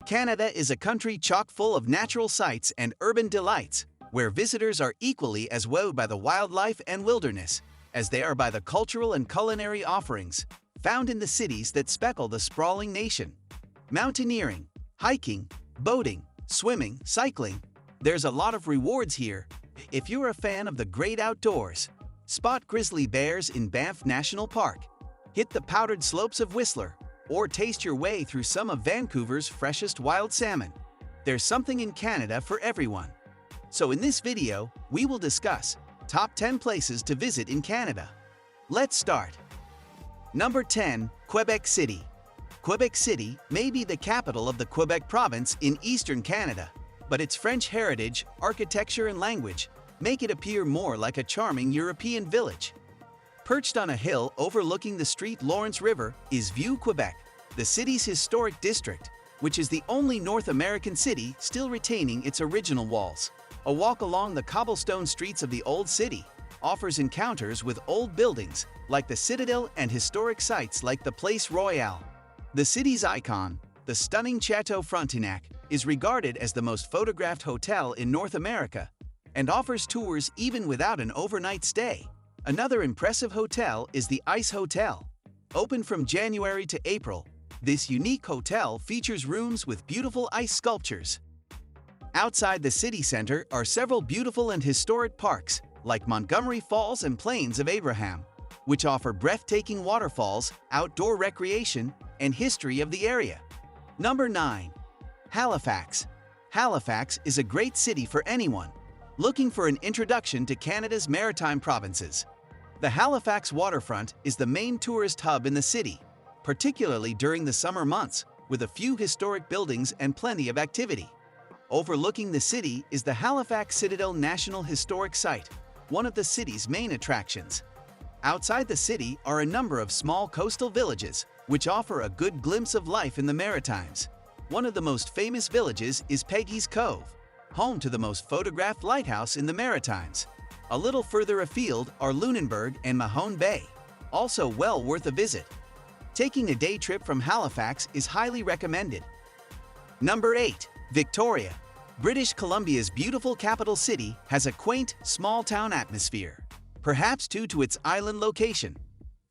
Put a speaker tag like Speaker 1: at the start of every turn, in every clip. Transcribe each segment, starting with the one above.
Speaker 1: Canada is a country chock full of natural sights and urban delights, where visitors are equally as wowed by the wildlife and wilderness as they are by the cultural and culinary offerings found in the cities that speckle the sprawling nation. Mountaineering, hiking, boating, swimming, cycling, there's a lot of rewards here. If you're a fan of the great outdoors, spot grizzly bears in Banff National Park, hit the powdered slopes of Whistler, or taste your way through some of Vancouver's freshest wild salmon. There's something in Canada for everyone. So in this video, we will discuss top 10 places to visit in Canada. Let's start. Number 10. Quebec City. Quebec City may be the capital of the Quebec province in eastern Canada, but its French heritage, architecture, and language make it appear more like a charming European village. Perched on a hill overlooking the St. Lawrence River is Vieux Quebec, the city's historic district, which is the only North American city still retaining its original walls. A walk along the cobblestone streets of the old city offers encounters with old buildings like the Citadel and historic sites like the Place Royale. The city's icon, the stunning Chateau Frontenac, is regarded as the most photographed hotel in North America and offers tours even without an overnight stay. Another impressive hotel is the Ice Hotel. Open from January to April, this unique hotel features rooms with beautiful ice sculptures. Outside the city center are several beautiful and historic parks, like Montgomery Falls and Plains of Abraham, which offer breathtaking waterfalls, outdoor recreation, and history of the area. Number 9. Halifax. Halifax is a great city for anyone looking for an introduction to Canada's maritime provinces. The Halifax waterfront is the main tourist hub in the city, particularly during the summer months, with a few historic buildings and plenty of activity. Overlooking the city is the Halifax Citadel National Historic Site, one of the city's main attractions. Outside the city are a number of small coastal villages, which offer a good glimpse of life in the Maritimes. One of the most famous villages is Peggy's Cove, home to the most photographed lighthouse in the Maritimes. A little further afield are Lunenburg and Mahone Bay, also well worth a visit. Taking a day trip from Halifax is highly recommended. Number 8. Victoria. British Columbia's beautiful capital city has a quaint, small-town atmosphere, perhaps due to its island location.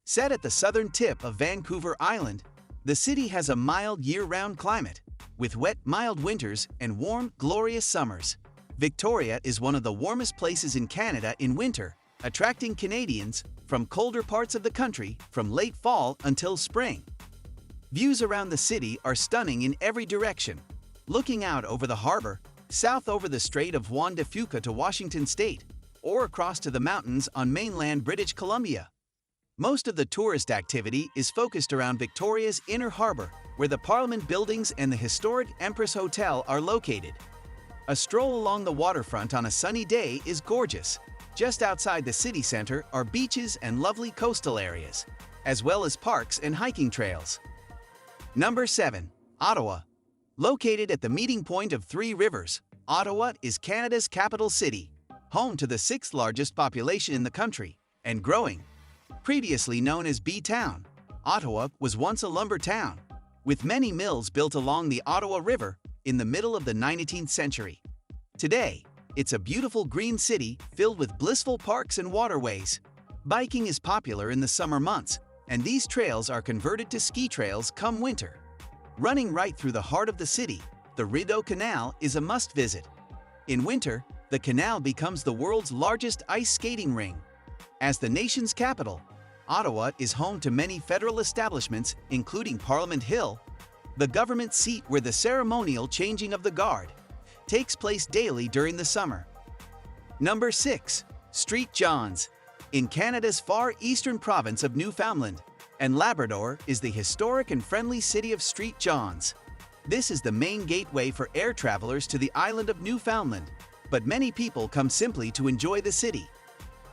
Speaker 1: Set at the southern tip of Vancouver Island, the city has a mild year-round climate, with wet, mild winters and warm, glorious summers. Victoria is one of the warmest places in Canada in winter, attracting Canadians from colder parts of the country from late fall until spring. Views around the city are stunning in every direction. Looking out over the harbor, south over the Strait of Juan de Fuca to Washington State, or across to the mountains on mainland British Columbia. Most of the tourist activity is focused around Victoria's inner harbor, where the Parliament buildings and the historic Empress Hotel are located. A stroll along the waterfront on a sunny day is gorgeous. Just outside the city center are beaches and lovely coastal areas, as well as parks and hiking trails. Number 7. Ottawa. Located at the meeting point of three rivers, Ottawa is Canada's capital city, home to the 6th largest population in the country, and growing. Previously known as B-Town, Ottawa was once a lumber town, with many mills built along the Ottawa River in the middle of the 19th century. Today, it's a beautiful green city filled with blissful parks and waterways. Biking is popular in the summer months, and these trails are converted to ski trails come winter. Running right through the heart of the city, the Rideau Canal is a must-visit. In winter, the canal becomes the world's largest ice skating ring. As the nation's capital, Ottawa is home to many federal establishments, including Parliament Hill, the government seat where the ceremonial changing of the guard takes place daily during the summer. Number 6. St. John's. In Canada's far eastern province of Newfoundland and Labrador is the historic and friendly city of St. John's. This is the main gateway for air travelers to the island of Newfoundland, but many people come simply to enjoy the city.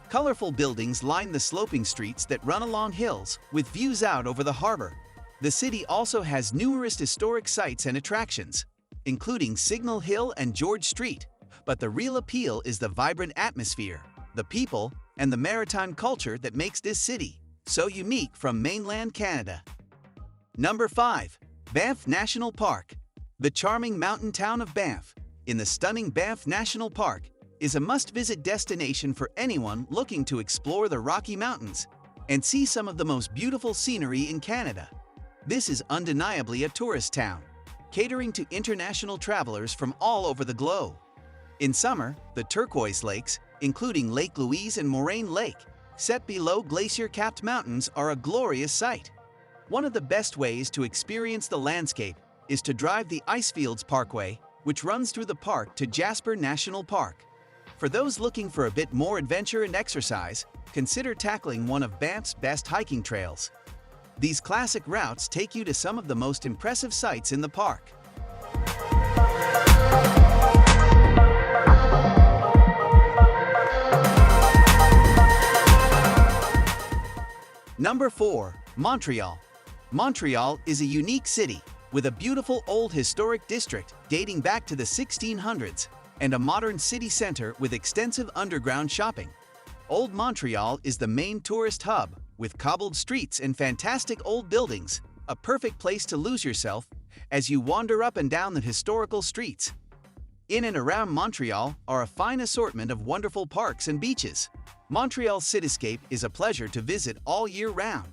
Speaker 1: Colorful buildings line the sloping streets that run along hills with views out over the harbor. The city also has numerous historic sites and attractions, including Signal Hill and George Street, but the real appeal is the vibrant atmosphere, the people, and the maritime culture that makes this city so unique from mainland Canada. Number 5. Banff National Park. The charming mountain town of Banff, in the stunning Banff National Park, is a must-visit destination for anyone looking to explore the Rocky Mountains and see some of the most beautiful scenery in Canada. This is undeniably a tourist town, catering to international travelers from all over the globe. In summer, the turquoise lakes, including Lake Louise and Moraine Lake, set below glacier-capped mountains, are a glorious sight. One of the best ways to experience the landscape is to drive the Icefields Parkway, which runs through the park to Jasper National Park. For those looking for a bit more adventure and exercise, consider tackling one of Banff's best hiking trails. These classic routes take you to some of the most impressive sights in the park. Number 4. Montreal. Montreal is a unique city with a beautiful old historic district dating back to the 1600s and a modern city center with extensive underground shopping. Old Montreal is the main tourist hub with cobbled streets and fantastic old buildings, a perfect place to lose yourself as you wander up and down the historical streets. In and around Montreal are a fine assortment of wonderful parks and beaches. Montreal's cityscape is a pleasure to visit all year round.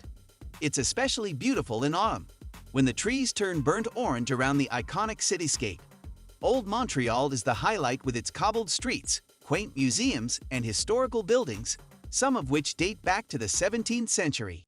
Speaker 1: It's especially beautiful in autumn, when the trees turn burnt orange around the iconic cityscape. Old Montreal is the highlight with its cobbled streets, quaint museums, and historical buildings, some of which date back to the 17th century.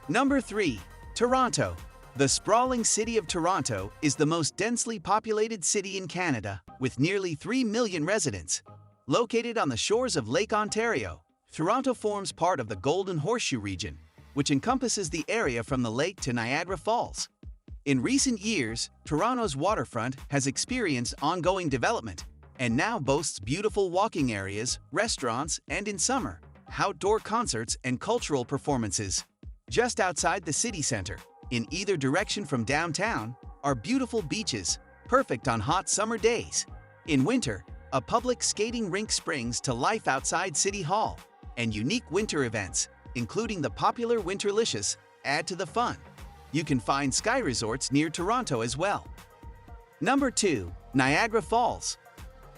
Speaker 1: Number 3. Toronto. The sprawling city of Toronto is the most densely populated city in Canada, with nearly 3 million residents. Located on the shores of Lake Ontario, Toronto forms part of the Golden Horseshoe region, which encompasses the area from the lake to Niagara Falls. In recent years, Toronto's waterfront has experienced ongoing development and now boasts beautiful walking areas, restaurants, and in summer, outdoor concerts and cultural performances. Just outside the city center, in either direction from downtown, are beautiful beaches, perfect on hot summer days. In winter, a public skating rink springs to life outside City Hall, and unique winter events, including the popular Winterlicious, add to the fun. You can find ski resorts near Toronto as well. Number 2. Niagara Falls.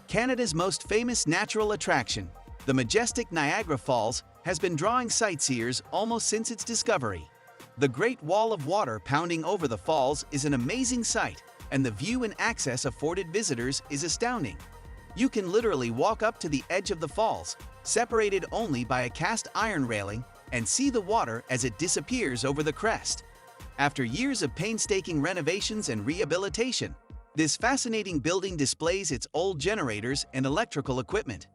Speaker 1: Canada's most famous natural attraction, the majestic Niagara Falls, has been drawing sightseers almost since its discovery. The Great Wall of Water pounding over the falls is an amazing sight, and the view and access afforded visitors is astounding. You can literally walk up to the edge of the falls, separated only by a cast iron railing, and see the water as it disappears over the crest. After years of painstaking renovations and rehabilitation, this fascinating building displays its old generators and electrical equipment.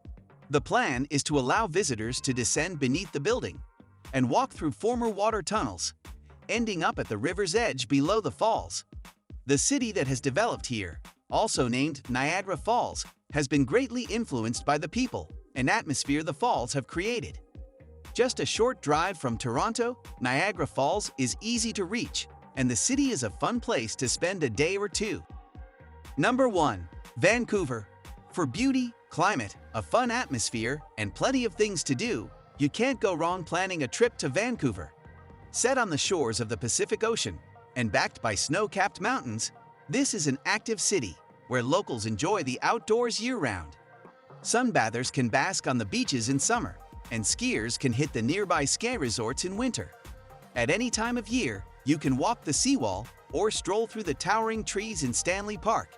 Speaker 1: The plan is to allow visitors to descend beneath the building and walk through former water tunnels, ending up at the river's edge below the falls. The city that has developed here, also named Niagara Falls, has been greatly influenced by the people and atmosphere the falls have created. Just a short drive from Toronto, Niagara Falls is easy to reach, and the city is a fun place to spend a day or two. Number 1. Vancouver. For beauty, climate, a fun atmosphere, and plenty of things to do, you can't go wrong planning a trip to Vancouver. Set on the shores of the Pacific Ocean and backed by snow-capped mountains, this is an active city where locals enjoy the outdoors year-round. Sunbathers can bask on the beaches in summer, and skiers can hit the nearby ski resorts in winter. At any time of year, you can walk the seawall or stroll through the towering trees in Stanley Park.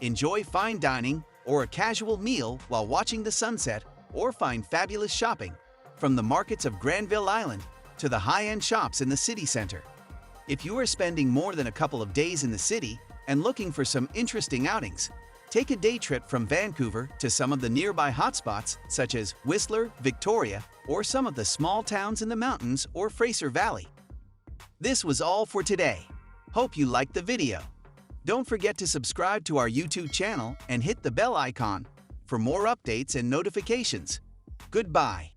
Speaker 1: Enjoy fine dining or a casual meal while watching the sunset, or find fabulous shopping, from the markets of Granville Island to the high-end shops in the city center. If you are spending more than a couple of days in the city and looking for some interesting outings, take a day trip from Vancouver to some of the nearby hotspots such as Whistler, Victoria, or some of the small towns in the mountains or Fraser Valley. This was all for today. Hope you liked the video. Don't forget to subscribe to our YouTube channel and hit the bell icon for more updates and notifications. Goodbye.